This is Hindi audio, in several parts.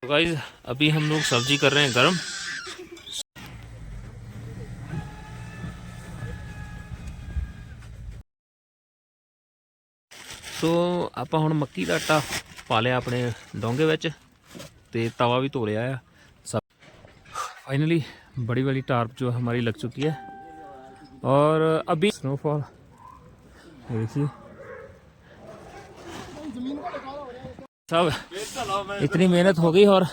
गाइस अभी हम लोग सब्जी कर रहे हैं गरम। सो आप हुण मक्की का आटा पा लिया अपने डोंगे विच ते तवा भी धो लिया है सब। फाइनली बड़ी वाली टार्प जो हमारी लग चुकी है और अभी स्नोफॉल देखिए सब इतनी मेहनत हो गई। और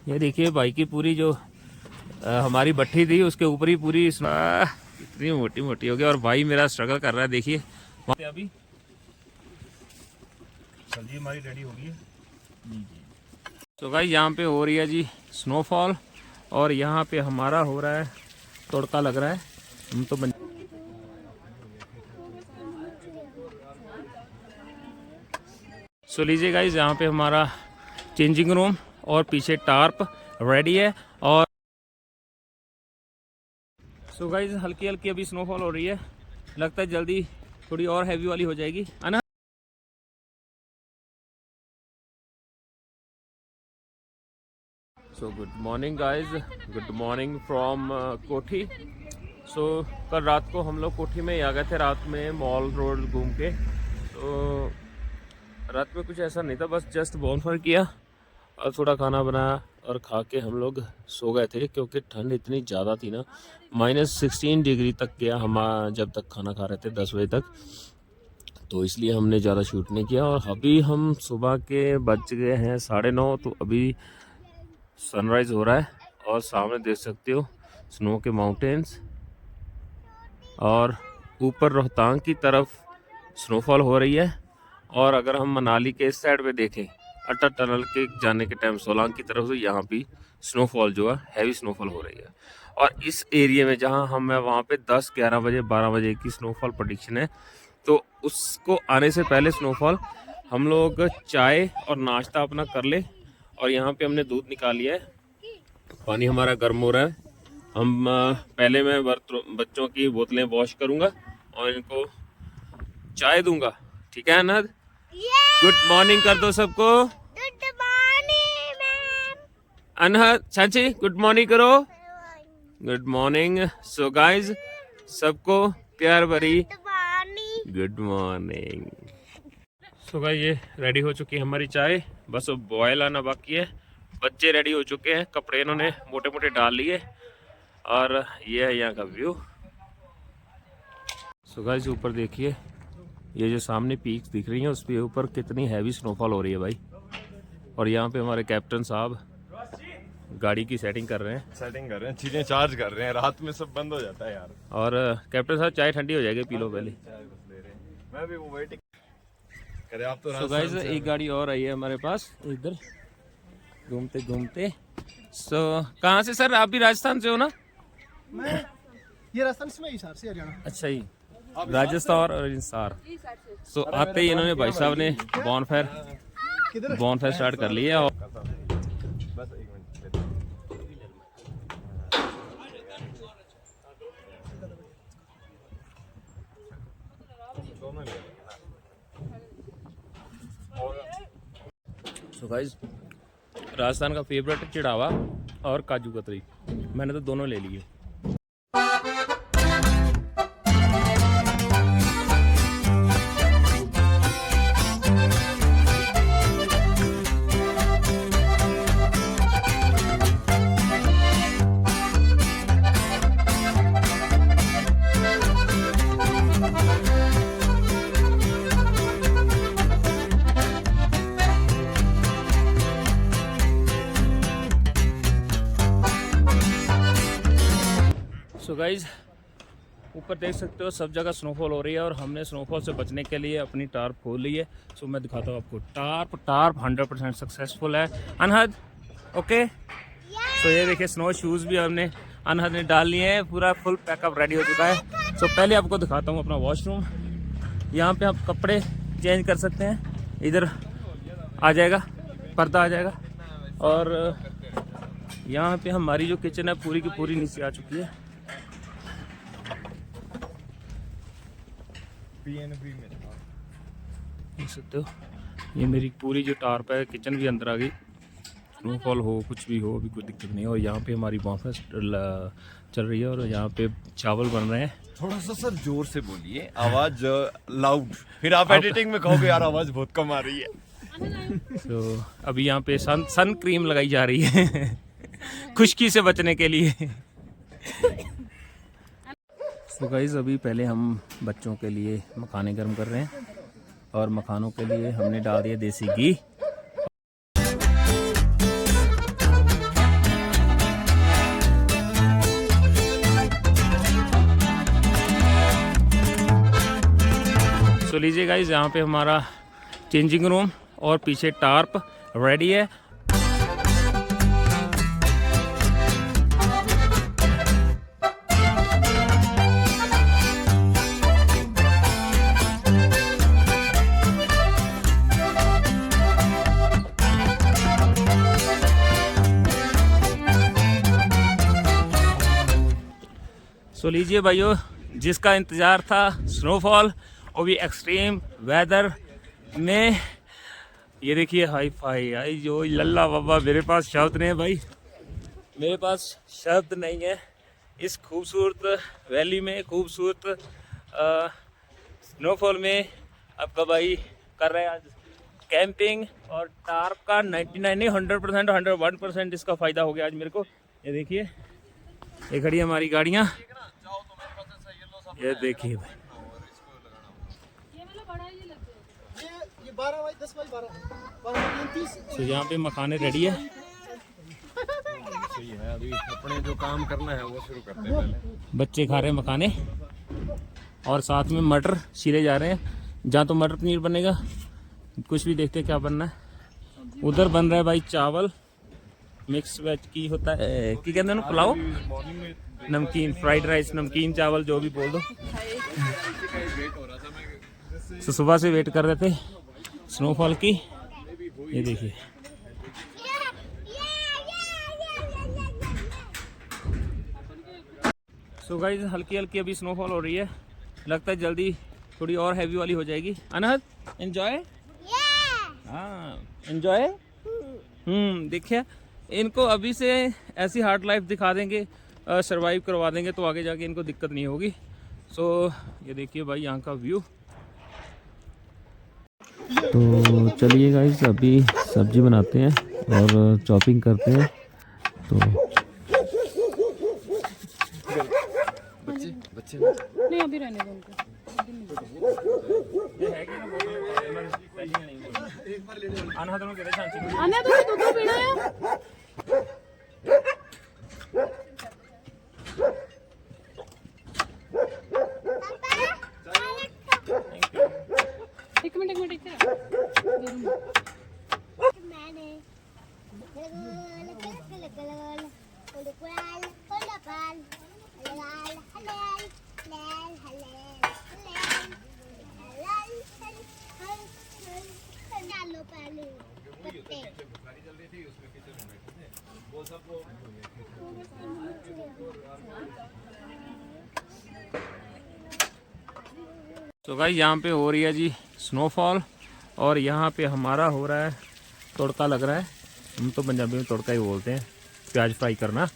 ये देखिए भाई की पूरी जो हमारी भट्ठी थी उसके ऊपर ही पूरी इतनी मोटी मोटी हो गई और भाई मेरा स्ट्रगल कर रहा है। देखिए अभी सब्जी हमारी रेडी हो गई है। तो भाई यहाँ पे हो रही है जी स्नोफॉल और यहाँ पे हमारा हो रहा है तड़का लग रहा है। हम तो सो लीजिए गाइस यहाँ पे हमारा चेंजिंग रूम और पीछे टार्प रेडी है। और सो गाइस हल्की हल्की अभी स्नोफॉल हो रही है, लगता है जल्दी थोड़ी और हैवी वाली हो जाएगी है ना। So good morning guys, good morning from कोठी। सो कल रात को हम लोग कोठी में ही आ गए थे, रात में मॉल रोड घूम के। तो रात में कुछ ऐसा नहीं था, बस जस्ट बॉनफायर किया और थोड़ा खाना बनाया और खा के हम लोग सो गए थे क्योंकि ठंड इतनी ज़्यादा थी ना। -16 डिग्री तक गया हम जब तक खाना खा रहे थे 10 बजे तक, तो इसलिए हमने ज़्यादा शूट नहीं किया। और अभी हम सुबह के बज गए हैं 9:30, तो अभी सनराइज़ हो रहा है और सामने देख सकते हो स्नो के माउंटेन्स और ऊपर रोहतांग की तरफ स्नोफॉल हो रही है। और अगर हम मनाली के इस साइड पे देखें अटल टनल के जाने के टाइम सोलांग की तरफ, तो यहाँ भी स्नोफॉल जो है हैवी स्नोफॉल हो रही है। और इस एरिया में जहाँ हम हैं वहाँ पे 10, 11 बजे, 12 बजे की स्नोफॉल प्रेडिक्शन है। तो उसको आने से पहले स्नोफॉल हम लोग चाय और नाश्ता अपना कर ले। और यहाँ पे हमने दूध निकाल लिया है, पानी हमारा गर्म हो रहा है। हम पहले मैं बच्चों की बोतलें वॉश करूँगा और इनको चाय दूंगा, ठीक है अनहद? गुड मॉर्निंग कर दो सबको। Good morning ma'am. अनहद चाची गुड मॉर्निंग करो। Good morning. सो गाइस सबको प्यार भरी गुड मॉर्निंग। सो गाइस ये रेडी हो चुकी है हमारी चाय, बस अब बॉयल आना बाकी है। बच्चे रेडी हो चुके हैं, कपड़े इन्होंने मोटे मोटे डाल लिए और ये है यहाँ का व्यू। सो गाइस ऊपर देखिए, ये जो सामने पीक्स दिख रही हैं उस पे ऊपर कितनी हैवी स्नोफॉल हो रही है भाई। और यहाँ पे हमारे कैप्टन साहब गाड़ी की सेटिंग कर रहे हैं, चीजें चार्ज कर रहे हैं। रात में सब बंद हो जाता है यार। और कैप्टन साहब चाय ठंडी हो जाएगी, पी लो पहले। मैं भी वो वेटिंग करे। आप तो गाइस एक गाड़ी और आई है हमारे पास इधर घूमते घूमते। सो कहाँ से सर? आप भी राजस्थान से हो ना? मैं ये राजस्थान से, मैं हिसार से हरियाणा। अच्छा ही राजस्थान और इंसार। सो आते ही इन्होंने भाई साहब ने बॉनफायर स्टार्ट कर लिया। और बस एक मिनट। सो गाइस राजस्थान का फेवरेट चिड़ावा और काजू कतरी, मैंने तो दोनों ले लिए। सो गाइज ऊपर देख सकते हो सब जगह स्नोफॉल हो रही है और हमने स्नोफॉल से बचने के लिए अपनी टार्प खोल ली है। सो मैं दिखाता हूँ आपको, टार्प 100% सक्सेसफुल है। अनहद ओके। सो ये देखिए स्नो शूज़ भी हमने अनहद ने डाल लिए हैं, पूरा फुल पैकअप रेडी हो चुका है। सो पहले आपको दिखाता हूँ अपना वॉशरूम। यहाँ पे आप कपड़े चेंज कर सकते हैं, इधर आ जाएगा पर्दा आ जाएगा। और यहाँ पे हमारी जो किचन है पूरी की पूरी नीचे आ चुकी है। देख सकते हो ये मेरी पूरी जो टार्प है, किचन भी अंदर आ गई स्नोफॉल हो कुछ भी हो, अभी कोई दिक्कत नहीं है। और यहाँ पे हमारी बॉनफेस्ट चल रही है और यहाँ पे चावल बन रहे हैं। थोड़ा सा सर जोर से बोलिए, आवाज लाउड, फिर आप एडिटिंग में कहोगे यार आवाज बहुत कम आ रही है। तो अभी यहाँ पे सन क्रीम लगाई जा रही है खुश्की से बचने के लिए। तो गाइस अभी पहले हम बच्चों के लिए मखाने गर्म कर रहे हैं और मखानों के लिए हमने डाल दिया देसी घी। तो लीजिए गाइस, यहाँ पे हमारा चेंजिंग रूम और पीछे टार्प रेडी है। सो लीजिए भाइयों, जिसका इंतज़ार था स्नोफॉल, वो भी एक्सट्रीम वेदर में, ये देखिए हाई फाई आई जो लल्ला बाबा, मेरे पास शब्द नहीं है भाई, मेरे पास शब्द नहीं है। इस खूबसूरत वैली में, खूबसूरत स्नोफॉल में आपका भाई कर रहे हैं आज कैंपिंग। और टार्प का 99 नहीं 100% 101% इसका फ़ायदा हो गया आज मेरे को। ये देखिए, ये खड़ी हमारी गाड़ियाँ, ये देखिए भाई, ये 12 बाई 10 बाई 12 30। तो यहाँ पे मखाने रेडी है। सही है, अभी अपने जो काम करना है वो शुरू करते हैं पहले। बच्चे खा रहे हैं मखाने और साथ में मटर चीरे जा रहे हैं। जहाँ तो मटर पनीर बनेगा, कुछ भी देखते हैं क्या बनना है। उधर बन रहा है भाई चावल, मिक्स वेज की होता है, की कहते हैं ना, पुलाव, नमकीन, फ्राइड राइस, नमकीन चावल, जो भी बोल दो। तो सुबह से वेट कर रहे थे स्नोफॉल की। ये देखिए, सो गाइस हल्की हल्की अभी स्नोफॉल हो रही है, लगता है जल्दी थोड़ी और हैवी वाली हो जाएगी। अनहद एंजॉय, हाँ एंजॉय। देखिए, इनको अभी से ऐसी हार्ड लाइफ दिखा देंगे, सरवाइव करवा देंगे, तो आगे जाके इनको दिक्कत नहीं होगी। सो ये देखिए भाई यहाँ का व्यू। तो चलिए गाइस, अभी सब्जी बनाते हैं और चॉपिंग करते हैं। तो बच्चे नहीं, अभी रहने दो उनको। आने दो, दूध पीना है। एक मिनट तो गाइस यहाँ पे हो रही है जी स्नोफॉल और यहाँ पे हमारा हो रहा है तड़का लग रहा है। हम तो पंजाबी में तड़का ही बोलते हैं, प्याज फ्राई करना।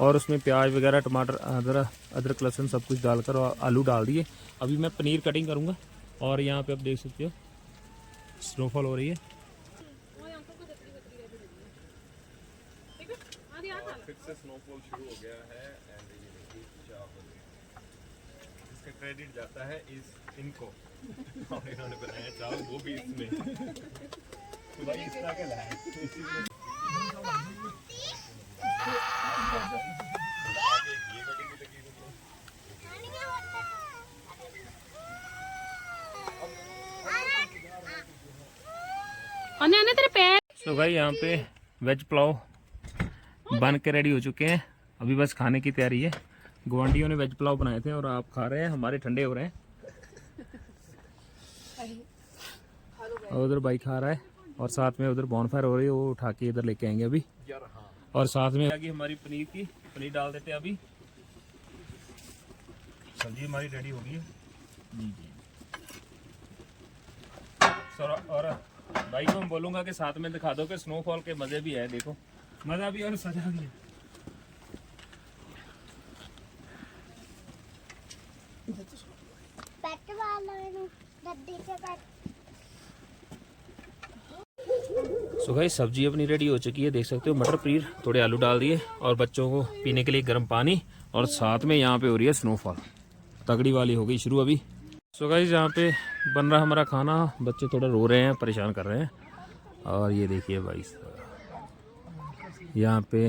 और उसमें प्याज वगैरह, टमाटर, अदरक लहसुन सब कुछ डालकर और आलू डाल दिए। अभी मैं पनीर कटिंग करूँगा और यहाँ पे आप देख सकते हो स्नोफॉल हो रही है। फिर से स्नोफॉल शुरू हो गया है एंड ये देखिए चावल, इसका क्रेडिट जाता है इनको और इन्होंने बनाया चावल, वो भी इसमें। तो भाई इसका क्या है, आने तेरे पैर। तो भाई यहाँ पे वेज पुलाव बन के रेडी हो चुके हैं, अभी बस खाने की तैयारी है। गुआंढियों ने वेज पुलाव बनाए थे और आप खा रहे हैं, हमारे ठंडे हो रहे हैं। और उधर भाई खा रहा है और साथ में उधर बॉनफायर हो रही है, वो उठा के इधर लेके आएंगे अभी। और साथ में हमारी पनीर डाल देते हैं अभी। सब्जी हमारी रेडी हो गई है और भाई को मैं बोलूँगा कि साथ में दिखा दो कि स्नोफॉल के मज़े भी है। देखो मजा भी और सजा भी। सो गाइस सब्जी अपनी रेडी हो चुकी है, देख सकते हो। मटर पनीर, थोड़े आलू डाल दिए और बच्चों को पीने के लिए गर्म पानी, और साथ में यहाँ पे हो रही है स्नोफॉल, तगड़ी वाली हो गई शुरू अभी। सो गाइस यहाँ पे बन रहा हमारा खाना, बच्चे थोड़ा रो रहे हैं, परेशान कर रहे हैं। और ये देखिए भाई यहाँ पे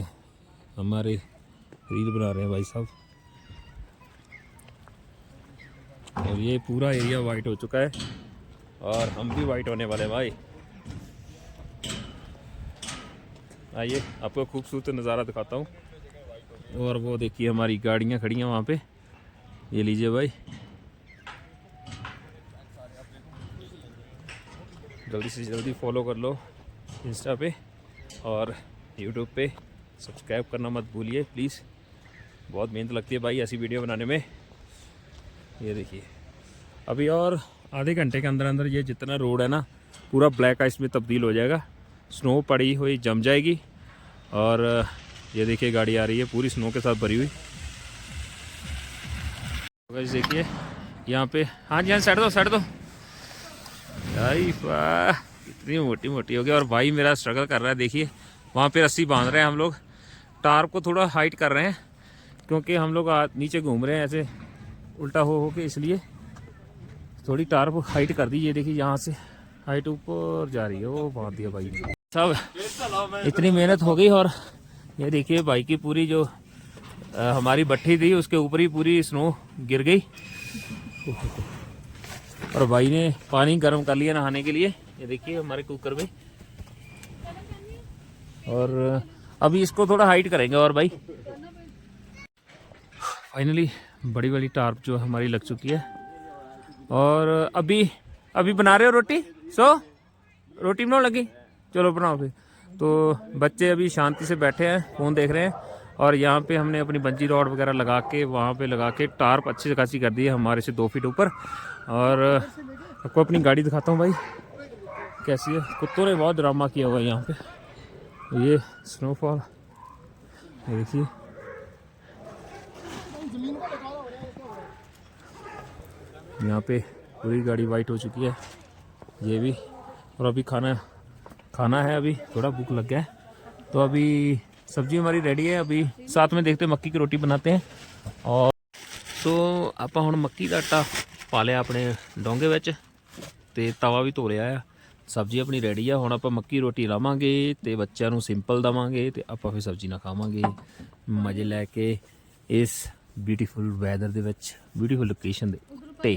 हमारे रील बना रहे हैं भाई साहब। और ये पूरा एरिया वाइट हो चुका है और हम भी वाइट होने वाले हैं भाई। आइए आपको खूबसूरत नज़ारा दिखाता हूँ। और वो देखिए हमारी गाड़ियाँ खड़ी हैं वहाँ पे, ये लीजिए भाई। जल्दी से जल्दी फॉलो कर लो इंस्टा पे और यूट्यूब पे, सब्सक्राइब करना मत भूलिए प्लीज़। बहुत मेहनत लगती है भाई ऐसी वीडियो बनाने में। ये देखिए अभी और आधे घंटे के अंदर अंदर ये जितना रोड है ना पूरा ब्लैक आइस में तब्दील हो जाएगा, स्नो पड़ी हुई जम जाएगी। और ये देखिए गाड़ी आ रही है पूरी स्नो के साथ भरी हुई। गाइस देखिए यहाँ पे, हाँ जी हाँ साइड दो साइड दो। भाई वाह इतनी मोटी मोटी हो गई। और भाई मेरा स्ट्रगल कर रहा है, देखिए वहाँ पे रस्सी बांध रहे हैं हम लोग, टार को थोड़ा हाइट कर रहे हैं क्योंकि हम लोग नीचे घूम रहे हैं ऐसे उल्टा हो के, इसलिए थोड़ी टार को हाइट कर दी। ये देखिए यहाँ से हाइट ऊपर जा रही है, वो बांध दिया भाई सब। इतनी मेहनत हो गई और ये देखिए भाई की पूरी जो हमारी भट्ठी थी उसके ऊपर ही पूरी स्नो गिर गई। और भाई ने पानी गर्म कर लिया नहाने के लिए, ये देखिए हमारे कुकर में। और अभी इसको थोड़ा हाइट करेंगे। और भाई फाइनली बड़ी वाली टार्प जो हमारी लग चुकी है। और अभी बना रहे हो रोटी? रोटी बनाओ लगी, चलो बनाओ फिर। तो बच्चे अभी शांति से बैठे हैं, फ़ोन देख रहे हैं। और यहाँ पे हमने अपनी बंजी रॉड वगैरह लगा के वहाँ पे लगा के टार्प अच्छी खासी कर दी है हमारे से 2 फीट ऊपर। और आपको अपनी गाड़ी दिखाता हूँ भाई कैसी है। कुत्तों ने बहुत ड्रामा किया हुआ है यहाँ पे। ये स्नोफॉल देखिए, यहाँ पे पूरी गाड़ी वाइट हो चुकी है ये भी। और अभी खाना है, अभी थोड़ा भूख लग गया है तो अभी सब्जी हमारी रेडी है। अभी साथ में देखते हैं मक्की की रोटी बनाते हैं। और तो ਆਪਾਂ ਹੁਣ मक्की ਦਾ आटा ਪਾ ਲਿਆ ਆਪਣੇ ਡੋਂਗੇ ਵਿੱਚ ਤੇ ਤਵਾ ਵੀ ਧੋ ਲਿਆ ਆ। ਸਬਜ਼ੀ ਆਪਣੀ ਰੈਡੀ ਆ, ਹੁਣ ਆਪਾਂ ਮੱਕੀ ਰੋਟੀ ਲਾਵਾਂਗੇ ਤੇ ਬੱਚਿਆਂ ਨੂੰ ਸਿੰਪਲ ਦਵਾਂਗੇ ਤੇ ਆਪਾਂ ਫਿਰ ਸਬਜ਼ੀ ਨਾਲ ਖਾਵਾਂਗੇ ਮਜ਼ੇ ਲੈ ਕੇ ਇਸ ਬਿਊਟੀਫੁਲ ਵੈਦਰ ਦੇ ਵਿੱਚ, ਬਿਊਟੀਫੁਲ ਲੋਕੇਸ਼ਨ ਦੇ ਤੇ।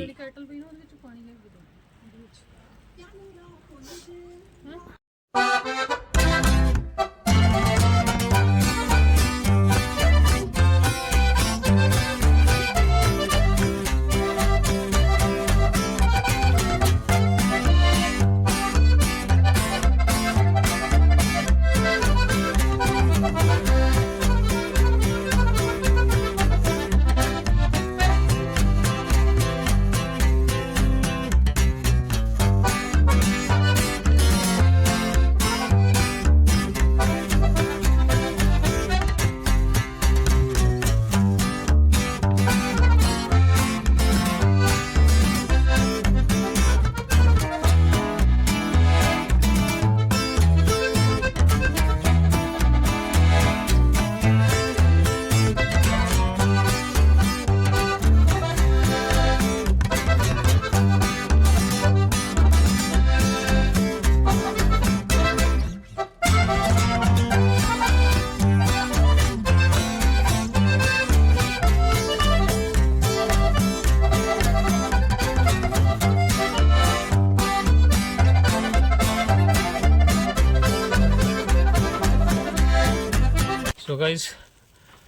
तो गाइस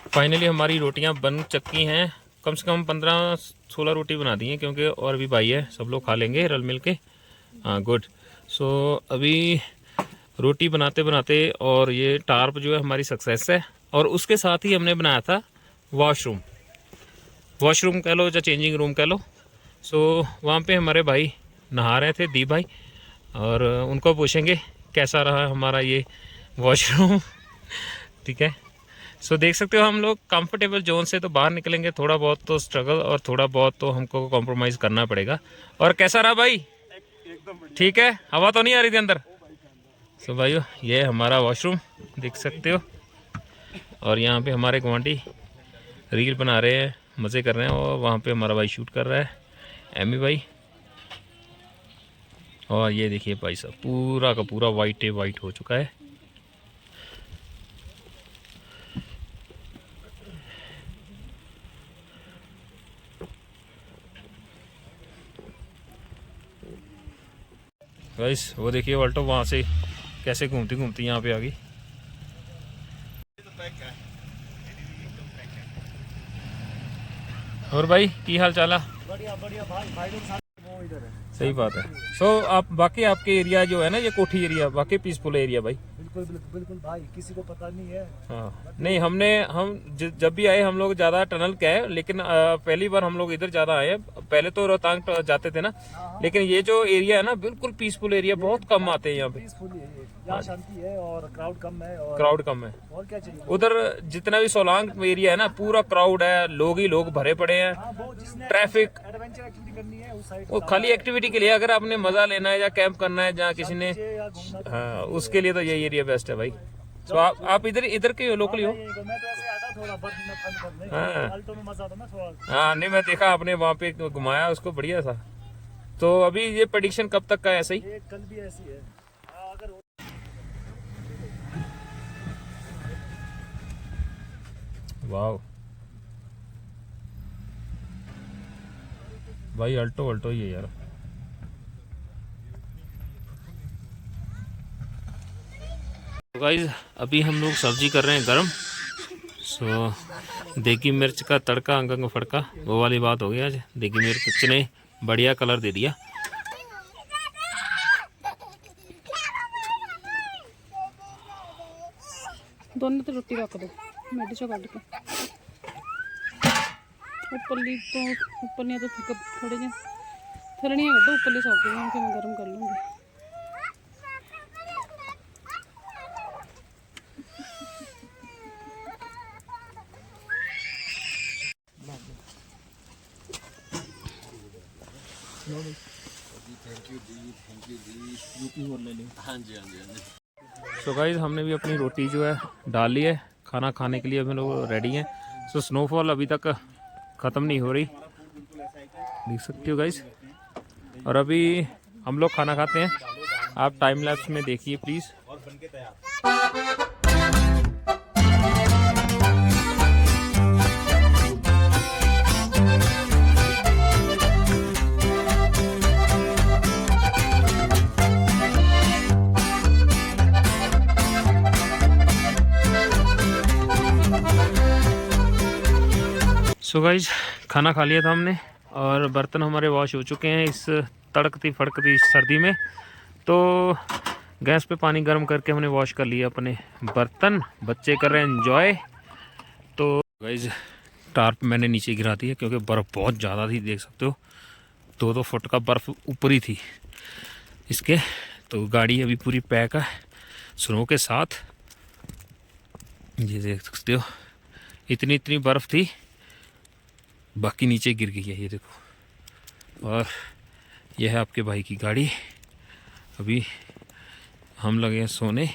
फाइनली हमारी रोटियां बन चुकी हैं, कम से कम 15-16 रोटी बना दी हैं क्योंकि और भी भाई है, सब लोग खा लेंगे रल मिल के। हाँ गुड। सो अभी रोटी बनाते बनाते और ये टार्प जो है हमारी सक्सेस है। और उसके साथ ही हमने बनाया था वॉशरूम कह लो या चेंजिंग रूम कह लो। सो वहाँ पे हमारे भाई नहा रहे थे, दीप भाई, और उनको पूछेंगे कैसा रहा हमारा ये वॉशरूम। ठीक है। सो देख सकते हो हम लोग कंफर्टेबल जोन से तो बाहर निकलेंगे, थोड़ा बहुत तो स्ट्रगल और थोड़ा बहुत तो हमको कॉम्प्रोमाइज़ करना पड़ेगा। और कैसा रहा भाई? ठीक है, हवा तो नहीं आ रही थी अंदर? सो भाइयों ये हमारा वॉशरूम देख सकते हो, और यहाँ पे हमारे गुआंढी रील बना रहे हैं, मज़े कर रहे हैं, और वहाँ पे हमारा भाई शूट कर रहा है, एमी भाई। और ये देखिए भाई साहब पूरा का पूरा वाइट हो चुका है। गाइस वो देखिए ऑल्टो वहाँ से कैसे घूमती घूमती यहाँ पे आ गई। और भाई की हाल चाल है? बढ़िया बढ़िया भाई लोग साथ वो इधर है। सही बात है। सो आप बाकी आपके एरिया जो है ना, ये कोठी एरिया वाकई पीसफुल एरिया भाई। बिल्कुल बिल्कुल बिल्कुल भाई, किसी को पता नहीं है। हाँ नहीं, हम जब भी आए हम लोग ज़्यादा टनल के आए, लेकिन पहली बार हम लोग इधर ज़्यादा आए। पहले तो रोहतांग जाते थे ना, लेकिन ये जो एरिया है ना बिल्कुल पीसफुल एरिया, बहुत कम आते हैं यहाँ पे। पीसफुल है, यहाँ शांति है और क्राउड कम है। और क्राउड कम है। और क्या चाहिए? उधर जितना भी सोलांग एरिया है ना पूरा क्राउड है, लोग ही लोग भरे पड़े हैं, हाँ, वो जिसने ट्रैफिक। एडवेंचर एक्टिविटी करनी है उस साइड वो खाली एक्टिविटी के लिए, अगर आपने मजा लेना है या कैंप करना है जहाँ किसी ने, या घूमना। हाँ उसके लिए तो यही एरिया बेस्ट है भाई। तो आप इधर के लोकल ही हो? मैं तो ऐसे आता थोड़ा बर्फ में फन करने, हाँ। अल्टो में मजा आता ना थोड़ा। हाँ नहीं, मैं देखा आपने वहाँ पे घुमाया उसको, बढ़िया था। तो अभी ये प्रेडिक्शन कब तक का है ऐसा ही? ये कल भी ऐसी है। हाँ, अगर वाह भाई, अल्टो ही है यार। गाइस अभी हम लोग सब्जी कर रहे हैं गरम। सो देगी मिर्च का तड़का, अंग फड़का, वो वाली बात हो गई। आज देगी मिर्च ने बढ़िया कलर दे दिया। दोनों तो रोटी रख दो मैडी चो कट के ऊपरली तो ऊपरलियाँ तो थिक थोड़े ਜਿਹੇ थलनियाँ कटो, ऊपरली सौंप के मैं गर्म कर लूँगी। सो गाइस हमने भी अपनी रोटी जो है डाल ली है, खाना खाने के लिए हम लोग रेडी हैं। सो स्नोफॉल अभी तक ख़त्म नहीं हो रही, देख सकते हो गाइस। और अभी हम लोग खाना खाते हैं, आप टाइम लैप्स में देखिए प्लीज़। सो गाइज खाना खा लिया था हमने, और बर्तन हमारे वॉश हो चुके हैं इस तड़कती फड़कती सर्दी में। तो गैस पे पानी गर्म करके हमने वॉश कर लिया अपने बर्तन, बच्चे कर रहे हैं एंजॉय। तो गाइज टार्प मैंने नीचे गिरा दी है क्योंकि बर्फ़ बहुत ज़्यादा थी, देख सकते हो 2-2 फुट का बर्फ़ ऊपर ही थी इसके। तो गाड़ी अभी पूरी पैक है स्नो के साथ, ये देख सकते हो इतनी बर्फ़ थी, बाकी नीचे गिर गई है ये देखो। और यह है आपके भाई की गाड़ी। अभी हम लगे हैं सोने,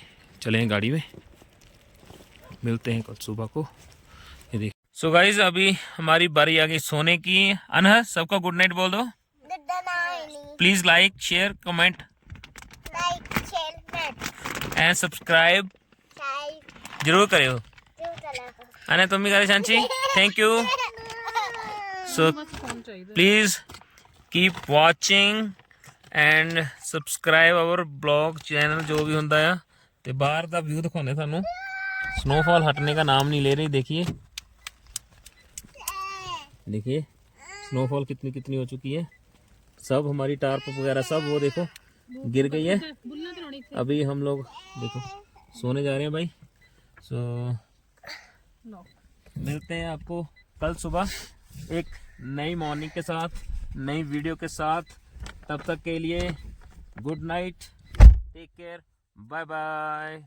चले हैं गाड़ी में, मिलते हैं कल सुबह को। ये देख। सो गाइज अभी हमारी बारी आ गई सोने की। अनहर सबको गुड नाइट बोल दो। Please like share comment and subscribe जरूर करो। अने तुम्हें करे शांची, thank you. So please keep watching and subscribe our blog channel जो भी होता है। तो बाहर का व्यू दिखाने थानू, स्नोफॉल हटने का नाम नहीं ले रही। देखिए देखिए स्नोफॉल कितनी हो चुकी है। सब हमारी टार्प वगैरह सब वो देखो गिर गई है। अभी हम लोग देखो सोने जा रहे हैं भाई। सो मिलते हैं आपको कल सुबह एक नई मॉर्निंग के साथ, नई वीडियो के साथ। तब तक के लिए good night, take care, bye bye.